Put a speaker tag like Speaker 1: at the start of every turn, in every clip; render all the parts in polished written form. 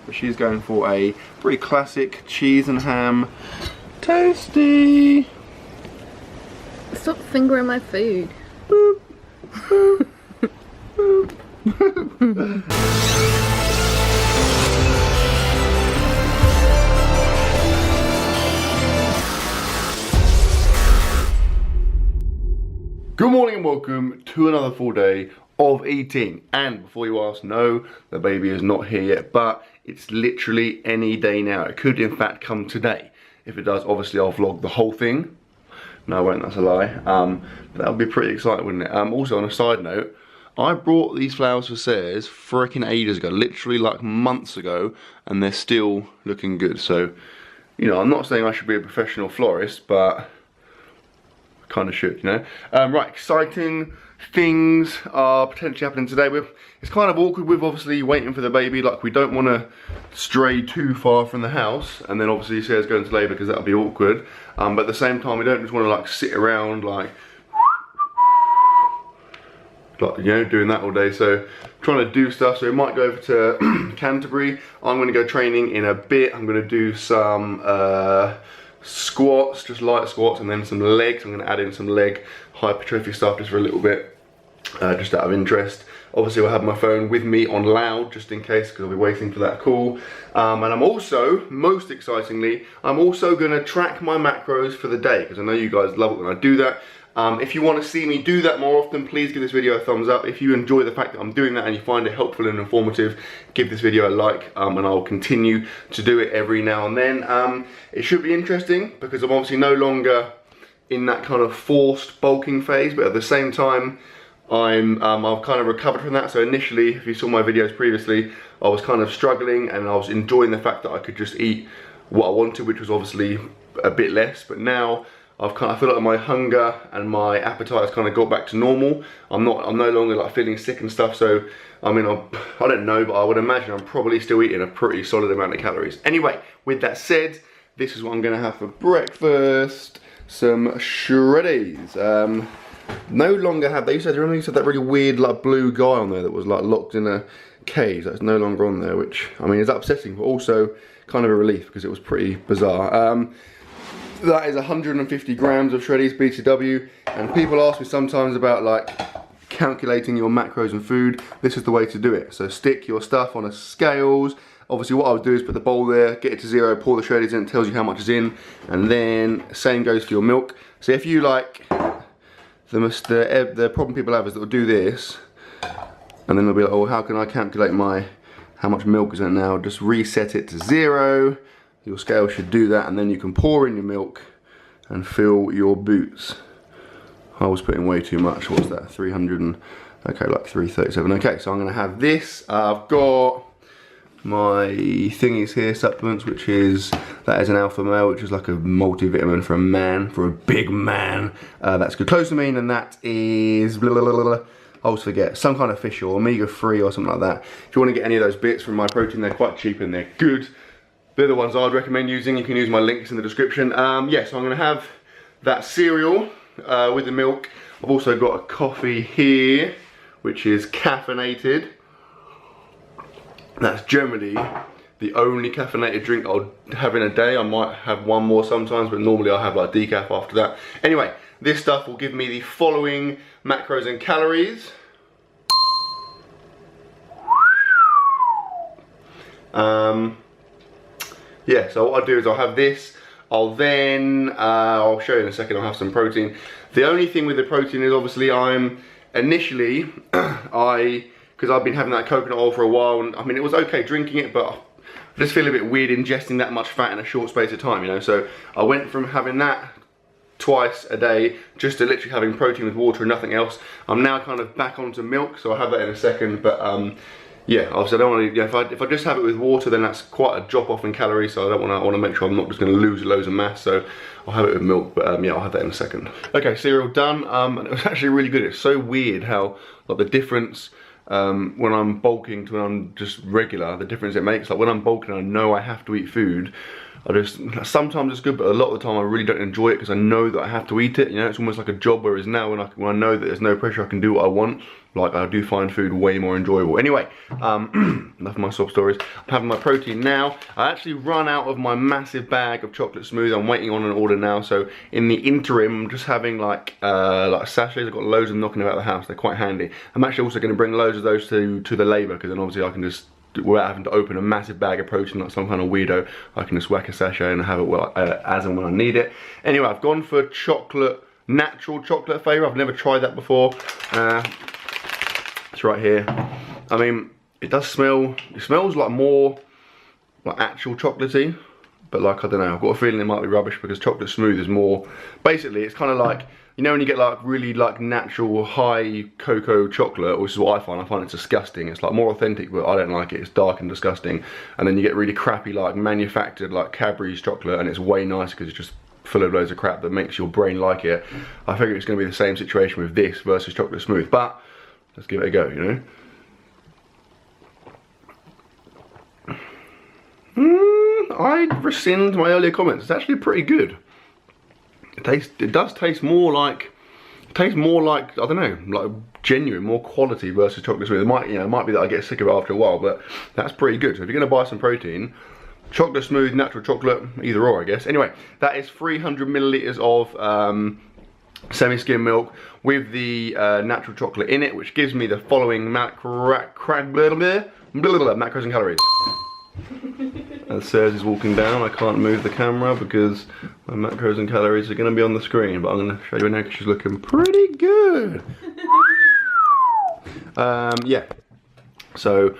Speaker 1: but she's going for a pretty classic cheese and ham toasty.
Speaker 2: Stop fingering my food.
Speaker 1: Boop, boop, boop. Good morning and welcome to another full day of eating. And before you ask, no, the baby is not here yet, but it's literally any day now. It could in fact come today. If it does, obviously I'll vlog the whole thing. No, I won't, that's a lie. That would be pretty exciting, wouldn't it? Also, on a side note, I brought these flowers for Sarah's freaking ages ago, literally like months ago, and they're still looking good. So, you know, I'm not saying I should be a professional florist, but kind of should, you know. Right, exciting things are potentially happening today. It's kind of awkward with obviously waiting for the baby. Like, we don't want to stray too far from the house, and then obviously Sarah's going to labour because that'll be awkward. But at the same time, we don't just want to like sit around like you know, doing that all day. So trying to do stuff. So we might go over to Canterbury. I'm going to go training in a bit. I'm going to do some squats, just light squats, and then some legs. I'm going to add in some leg hypertrophy stuff just for a little bit, just out of interest. Obviously I'll have my phone with me on loud just in case, because I'll be waiting for that call. And I'm also, most excitingly, I'm also going to track my macros for the day, because I know you guys love it when I do that. If you want to see me do that more often, please give this video a thumbs up. If you enjoy the fact that I'm doing that and you find it helpful and informative, give this video a like, and I'll continue to do it every now and then. It should be interesting because I'm obviously no longer in that kind of forced bulking phase, but at the same time, I've kind of recovered from that. So initially, if you saw my videos previously, I was kind of struggling and I was enjoying the fact that I could just eat what I wanted, which was obviously a bit less, but now I feel like my hunger and my appetite has kind of got back to normal. I'm no longer like feeling sick and stuff. So I mean, I don't know, but I would imagine I'm probably still eating a pretty solid amount of calories. Anyway, with that said, this is what I'm going to have for breakfast: some shreddies. No longer have they used to remember you said that really weird like blue guy on there that was like locked in a cage. That's no longer on there, which I mean is upsetting, but also kind of a relief because it was pretty bizarre. That is 150 grams of shreddies BTW, and people ask me sometimes about like calculating your macros and food. This is the way to do it. So stick your stuff on a scales. Obviously what I would do is put the bowl there, get it to 0, pour the shreddies in, it tells you how much is in, and then same goes for your milk. So if you like, the problem people have is that they'll do this, and then they'll be like, oh, how can I calculate how much milk is in it now? Just reset it to 0. Your scale should do that, and then you can pour in your milk and fill your boots. I was putting way too much. What's that? 300 and okay, like 337. Okay, so I'm gonna have this. I've got my thingies here, supplements, that is an alpha male, which is like a multivitamin for a man, for a big man. That's glucosamine, and that is blah, blah, blah, blah. I always forget, some kind of fish or omega-3 or something like that. If you want to get any of those bits from My Protein, they're quite cheap and they're good. They're the ones I'd recommend using. You can use my links in the description. Yeah, so I'm going to have that cereal with the milk. I've also got a coffee here, which is caffeinated. That's generally the only caffeinated drink I'll have in a day. I might have one more sometimes, but normally I'll have like decaf after that. Anyway, this stuff will give me the following macros and calories. Yeah, so what I'll do is I'll have this, I'll then, I'll show you in a second, I'll have some protein. The only thing with the protein is obviously initially, because I've been having that coconut oil for a while, and I mean it was okay drinking it, but I just feel a bit weird ingesting that much fat in a short space of time, you know. So I went from having that twice a day just to literally having protein with water and nothing else. I'm now kind of back onto milk, so I'll have that in a second, but yeah, obviously I don't want to, you know, if I just have it with water, then that's quite a drop off in calories, so I want to make sure I'm not just going to lose loads of mass, so I'll have it with milk, but yeah, I'll have that in a second. Okay, cereal done, and it was actually really good. It's so weird how like the difference when I'm bulking to when I'm just regular, the difference it makes. Like when I'm bulking, I know I have to eat food. sometimes it's good, but a lot of the time I really don't enjoy it because I know that I have to eat it. You know, it's almost like a job. Whereas now, when I know that there's no pressure, I can do what I want. Like, I do find food way more enjoyable. Anyway, enough of my sob stories. I'm having my protein now. I actually run out of my massive bag of chocolate smooth. I'm waiting on an order now. So in the interim, I'm just having like sachets. I've got loads of them knocking about the house. They're quite handy. I'm actually also going to bring loads of those to the labour, because then obviously I can just, without having to open a massive bag of protein like some kind of weirdo, I can just whack a sachet and have it as and when I need it. Anyway, I've gone for chocolate, natural chocolate flavour. I've never tried that before. It's right here. I mean, it does smell, it smells like more like actual chocolatey, but like, I don't know, I've got a feeling it might be rubbish because chocolate smooth is more, basically it's kind of like, you know when you get like really like natural high cocoa chocolate, which is what I find it's disgusting. It's like more authentic, but I don't like it. It's dark and disgusting. And then you get really crappy like manufactured like Cadbury's chocolate, and it's way nicer because it's just full of loads of crap that makes your brain like it. I figure it's going to be the same situation with this versus chocolate smooth, but let's give it a go, you know. I rescind my earlier comments. It's actually pretty good. It does taste more like, I don't know, like genuine, more quality versus chocolate smooth. It might be that I get sick of it after a while, but that's pretty good. So if you're going to buy some protein, chocolate smooth, natural chocolate, either or, I guess. Anyway, that is 300 millilitres of semi-skim milk with the natural chocolate in it, which gives me the following macros and calories. As Sarah's is walking down, I can't move the camera because my macros and calories are going to be on the screen, but I'm going to show you now because she's looking pretty good. Yeah, so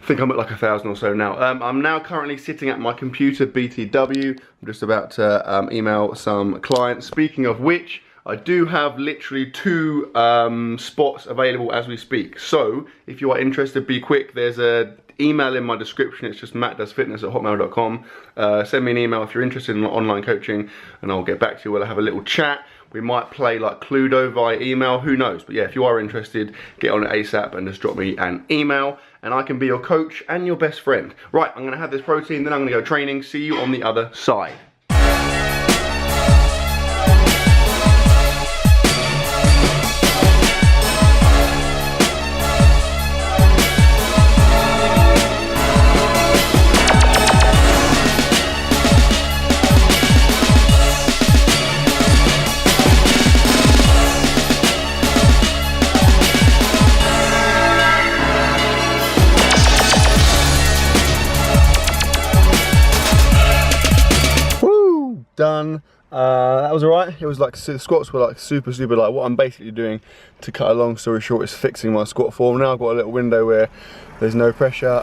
Speaker 1: I think I'm at like 1,000 or so now. I'm now currently sitting at my computer, BTW. I'm just about to email some clients. Speaking of which, I do have literally 2 spots available as we speak. So if you are interested, be quick. There's a email in my description. It's just mattdoesfitness@hotmail.com. Send me an email if you're interested in online coaching, and I'll get back to you. We'll have a little chat. We might play like Cluedo via email, who knows. But yeah, if you are interested, get on it ASAP and just drop me an email, and I can be your coach and your best friend. Right, I'm gonna have this protein, then I'm gonna go training. See you on the other side. Done. That was alright. It was like, the squats were like super light. What I'm basically doing, to cut a long story short, is fixing my squat form. Now I've got a little window where there's no pressure.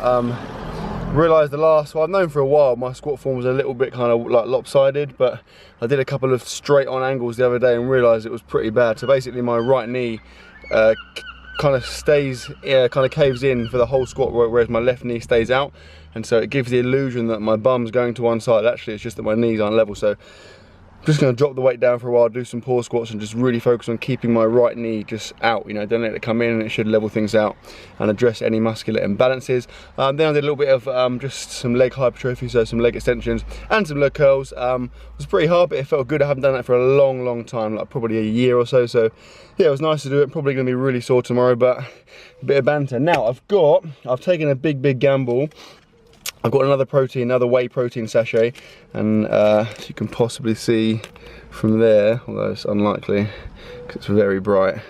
Speaker 1: Realised well, I've known for a while my squat form was a little bit kind of like lopsided, but I did a couple of straight on angles the other day and realised it was pretty bad. So basically my right knee kind of stays, kind of caves in for the whole squat, whereas my left knee stays out. And so it gives the illusion that my bum's going to one side. Actually, it's just that my knees aren't level. So I'm just going to drop the weight down for a while, do some pause squats, and just really focus on keeping my right knee just out. You know, don't let it come in, and it should level things out and address any muscular imbalances. Then I did a little bit of just some leg hypertrophy, so some leg extensions and some leg curls. It was pretty hard, but it felt good. I haven't done that for a long time, like probably a year or so. So yeah, it was nice to do it. Probably going to be really sore tomorrow, but a bit of banter. Now I've taken a big gamble. I've got another whey protein sachet, and as you can possibly see from there, although it's unlikely because it's very bright,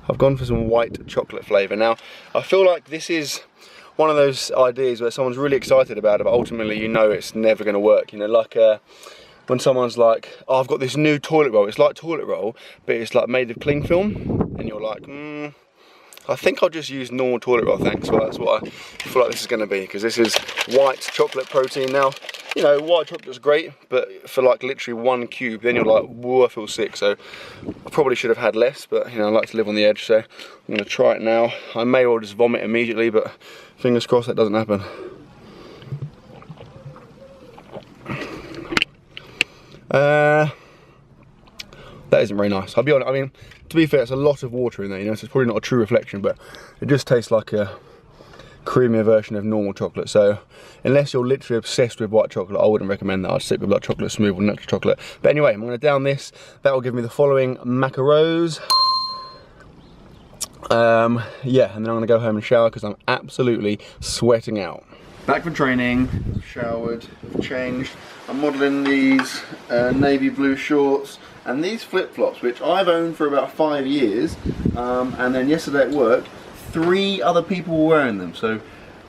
Speaker 1: I've gone for some white chocolate flavour. Now, I feel like this is one of those ideas where someone's really excited about it, but ultimately you know it's never going to work. You know, like when someone's like, oh, I've got this new toilet roll. It's like toilet roll, but it's like made of cling film, and you're like, I think I'll just use normal toilet roll, thanks. Well, that's what I feel like this is going to be, because this is white chocolate protein. Now, you know, white chocolate's great, but for like literally 1 cube, then you're like, whoa, I feel sick. So I probably should have had less, but you know, I like to live on the edge, so I'm going to try it now. I may well just vomit immediately, but fingers crossed that doesn't happen. That isn't very nice. I'll be honest, I mean, to be fair, it's a lot of water in there, you know, so it's probably not a true reflection, but it just tastes like creamier version of normal chocolate. So unless you're literally obsessed with white chocolate, I wouldn't recommend that. I'd stick with black chocolate, smooth or natural chocolate. But anyway, I'm gonna down this. That will give me the following macaros. Yeah, and then I'm gonna go home and shower because I'm absolutely sweating out. Back from training, showered, changed. I'm modelling these navy blue shorts and these flip-flops, which I've owned for about 5 years. And then yesterday at work, 3 other people were wearing them. So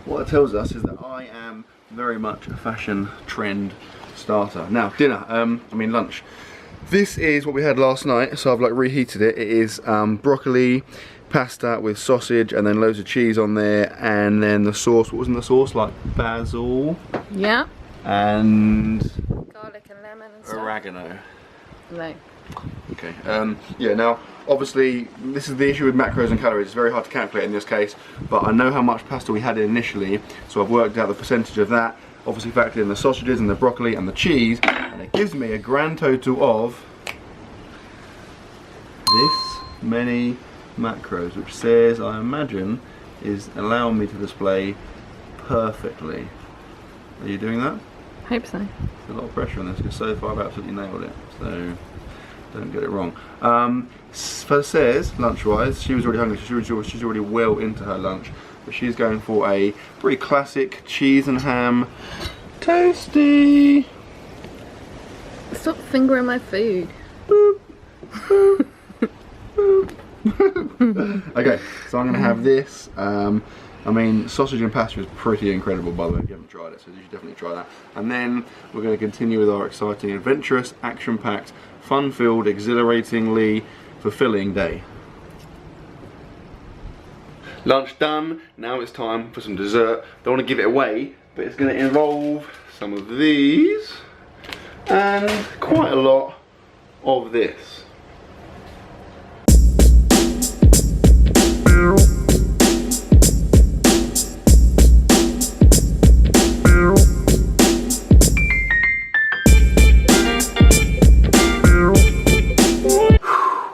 Speaker 1: what it tells us is that I am very much a fashion trend starter. Now, dinner, lunch. This is what we had last night, so I've like reheated it. It is broccoli, pasta with sausage, and then loads of cheese on there, and then the sauce, what was in the sauce? Like basil?
Speaker 2: Yeah.
Speaker 1: And
Speaker 2: Garlic and lemon and stuff.
Speaker 1: oregano.
Speaker 2: No.
Speaker 1: Okay, yeah, now obviously this is the issue with macros and calories. It's very hard to calculate in this case, but I know how much pasta we had initially, so I've worked out the percentage of that, obviously factored in the sausages and the broccoli and the cheese, and it gives me a grand total of this many macros, which says, I imagine, is allowing me to display perfectly. Are you doing that?
Speaker 2: Hope so.
Speaker 1: There's a lot of pressure on this because so far I've absolutely nailed it, so don't get it wrong. So it says, lunch-wise, she was already hungry, so she's already well into her lunch, but she's going for a pretty classic cheese and ham toasty.
Speaker 2: Stop fingering my food.
Speaker 1: Boop, boop, boop. Okay, so I'm going to have this. I mean, sausage and pasta is pretty incredible, by the way, if you haven't tried it, so you should definitely try that. And then we're going to continue with our exciting, adventurous, action-packed, fun-filled, exhilaratingly fulfilling day. Lunch done, now it's time for some dessert. Don't want to give it away, but it's going to involve some of these and quite a lot of this.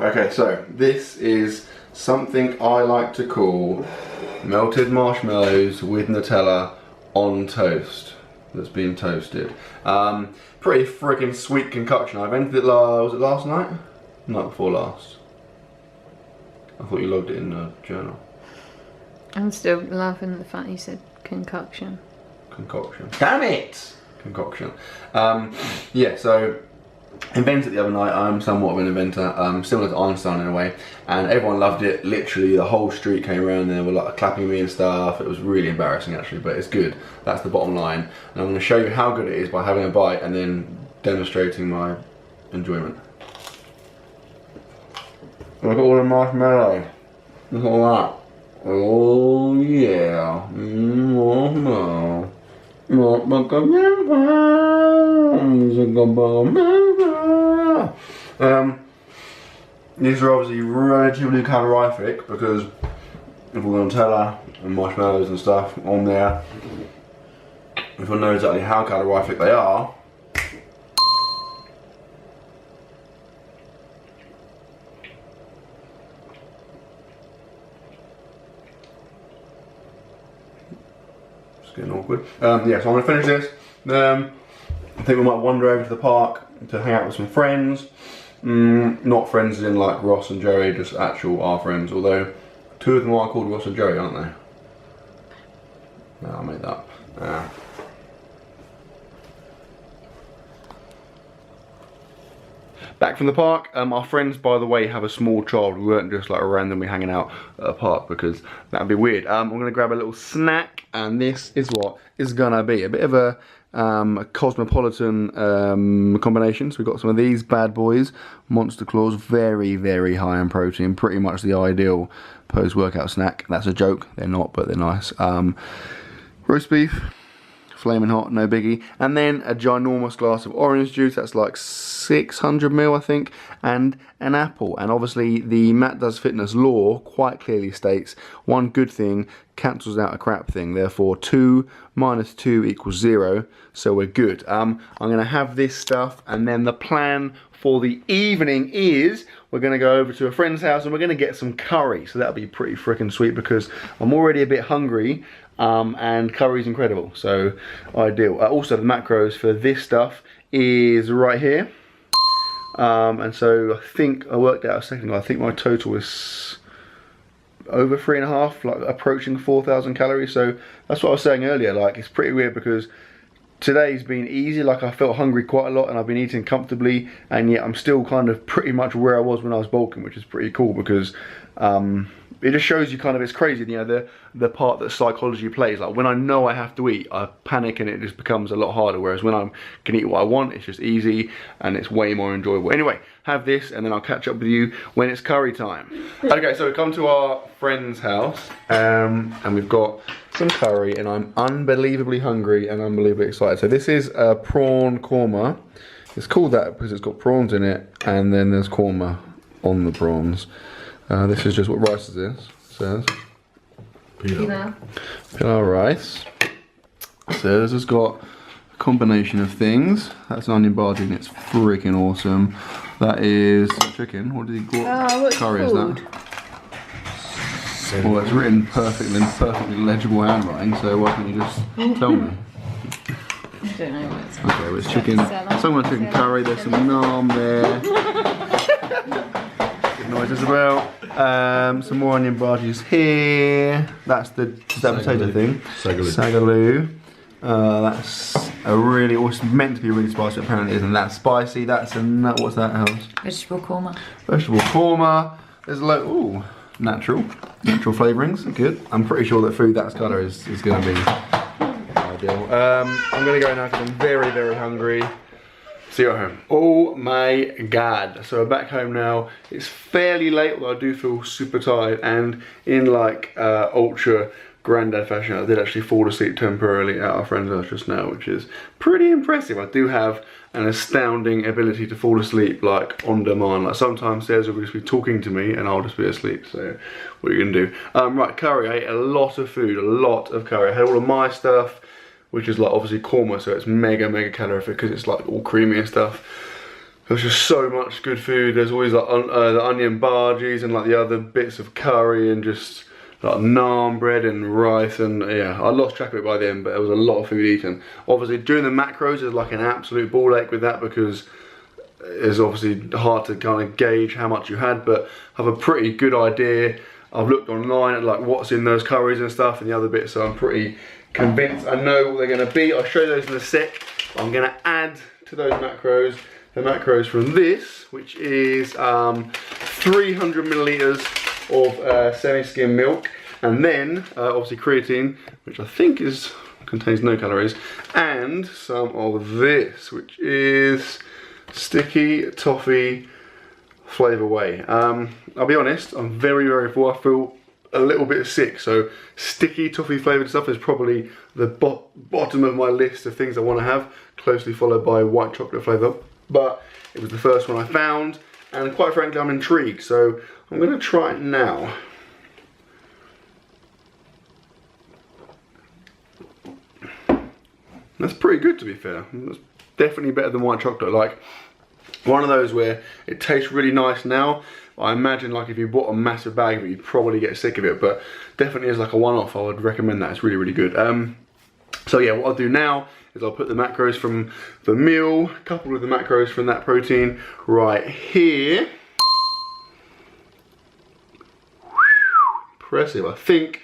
Speaker 1: Okay, so this is something I like to call melted marshmallows with Nutella on toast that's been toasted. Pretty freaking sweet concoction. I invented it was it last night? Night before last. I thought you logged it in the journal. I'm
Speaker 2: still loving the fact you said concoction.
Speaker 1: Concoction. Damn it! Concoction. Yeah, so invented the other night. I'm somewhat of an inventor, similar to Einstein in a way, and everyone loved it. Literally the whole street came around and they were like clapping me and stuff. It was really embarrassing actually, but it's good. That's the bottom line, and I'm going to show you how good it is by having a bite and then demonstrating my enjoyment. Look at all the marshmallow. Look at all that. Oh yeah. Marshmallow. These are obviously relatively calorific because of all the Nutella and marshmallows and stuff on there. If you know exactly how calorific they are, it's getting awkward. Yeah, so I'm going to finish this. I think we might wander over to the park to hang out with some friends. Not friends as in like Ross and Joey, just actual our friends, although 2 of them are called Ross and Joey, aren't they? No, I made that up. Back from the park, our friends, by the way, have a small child. We weren't just like randomly hanging out at a park because that'd be weird. I'm gonna grab a little snack, and this is what is gonna be a bit of a cosmopolitan combination. So we've got some of these bad boys, Monster Claws, very, very high in protein, pretty much the ideal post-workout snack. That's a joke, they're not, but they're nice. Roast beef, flaming hot, no biggie, and then a ginormous glass of orange juice. That's like 600 ml, I think, and an apple. And obviously the Mattdoesfitness law quite clearly states one good thing cancels out a crap thing, therefore 2 minus 2 equals 0, so we're good. I'm gonna have this stuff, and then the plan for the evening is we're gonna go over to a friend's house and we're gonna get some curry. So that'll be pretty freaking sweet because I'm already a bit hungry. and curry's incredible, so ideal. Also the macros for this stuff is right here, and so I think I worked out a second ago, I think my total is over 3.5, like approaching 4,000 calories. So that's what I was saying earlier, like it's pretty weird because today's been easy, like I felt hungry quite a lot and I've been eating comfortably, and yet I'm still kind of pretty much where I was when I was bulking, which is pretty cool because it just shows you kind of, it's crazy, you know, the part that psychology plays. Like when I know I have to eat, I panic and it just becomes a lot harder, whereas when I can eat what I want, it's just easy and it's way more enjoyable. Anyway, have this and then I'll catch up with you when it's curry time. Okay, so we come to our friend's house and we've got some curry and I'm unbelievably hungry and unbelievably excited. So this is a prawn korma. It's called that because it's got prawns in it and then there's korma on the prawns. This is just what rice is this, says. Pilau rice. So this has got a combination of things. That's an onion bhaji and it's freaking awesome. That is chicken. What did he call it?
Speaker 2: Oh, what's
Speaker 1: curry
Speaker 2: called?
Speaker 1: Is that? Well, it's written perfectly in perfectly legible handwriting, so why can't you just tell me?
Speaker 2: I don't know what it's called.
Speaker 1: Okay, well, it's chicken. Someone chicken curry, there's some naan there. Good noises about. Some more onion bhajis here. That's the potato thing. Sagaloo. That's a really, it's meant to be really spicy, but apparently it isn't that spicy. That's a, what's that else?
Speaker 3: Vegetable korma.
Speaker 1: Vegetable korma. There's a lot, ooh, natural flavourings, good. I'm pretty sure that food that's colour is going to be ideal. I'm going to go now because I'm very, very hungry. See you at home. Oh my god. So we're back home now. It's fairly late, although I do feel super tired, and in like ultra granddad fashion, I did actually fall asleep temporarily at our friend's house just now, which is pretty impressive. I do have an astounding ability to fall asleep like on demand. Like sometimes Sarah will just be talking to me and I'll just be asleep, so what are you gonna do? Right, curry. I ate a lot of food, a lot of curry. I had all of my stuff, which is like obviously korma, so it's mega calorific because it's like all creamy and stuff. There's just so much good food. There's always like the onion bhajis and like the other bits of curry and just like naan bread and rice, and yeah, I lost track of it by the end, but there was a lot of food eaten. Obviously during the macros there's like an absolute ball ache with that because it's obviously hard to kind of gauge how much you had, but I have a pretty good idea. I've looked online at like what's in those curries and stuff and the other bits, so I'm pretty convinced I know what they're going to be. I'll show you those in a sec. I'm going to add to those macros the macros from this, which is 300 milliliters of semi-skim milk, and then obviously creatine, which I think contains no calories, and some of this, which is sticky toffee Flavor Whey. I'll be honest, I'm very full. I feel a little bit sick, so sticky toffee flavoured stuff is probably the bottom of my list of things I want to have, closely followed by white chocolate flavour, but it was the first one I found, and quite frankly I'm intrigued, so I'm going to try it now. That's pretty good, to be fair. That's definitely better than white chocolate. Like one of those where it tastes really nice now. I imagine like if you bought a massive bag of it, you'd probably get sick of it, but definitely as like a one-off, I would recommend that. It's really good. So yeah, what I'll do now is I'll put the macros from the meal coupled with the macros from that protein right here. Impressive. I think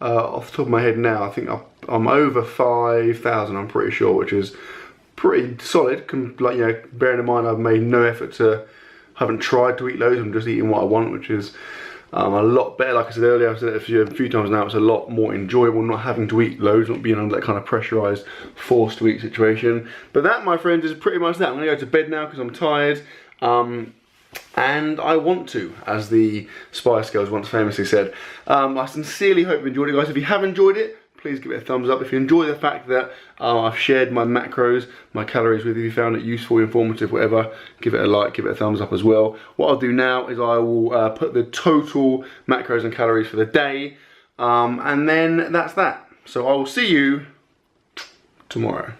Speaker 1: off the top of my head now, I think I'm over 5,000, I'm pretty sure, which is pretty solid. Like, you know, bearing in mind I've made no effort to, haven't tried to eat loads, I'm just eating what I want, which is a lot better. Like I said earlier, I've said it a few times now, it's a lot more enjoyable not having to eat loads, not being under that kind of pressurised, forced to eat situation. But that, my friends, is pretty much that. I'm going to go to bed now because I'm tired. And I want to, as the Spice Girls once famously said. I sincerely hope you enjoyed it, guys. If you have enjoyed it, please give it a thumbs up. If you enjoy the fact that I've shared my macros, my calories with you, if you found it useful, informative, whatever, give it a like, give it a thumbs up as well. What I'll do now is I will put the total macros and calories for the day, and then that's that. So I will see you tomorrow.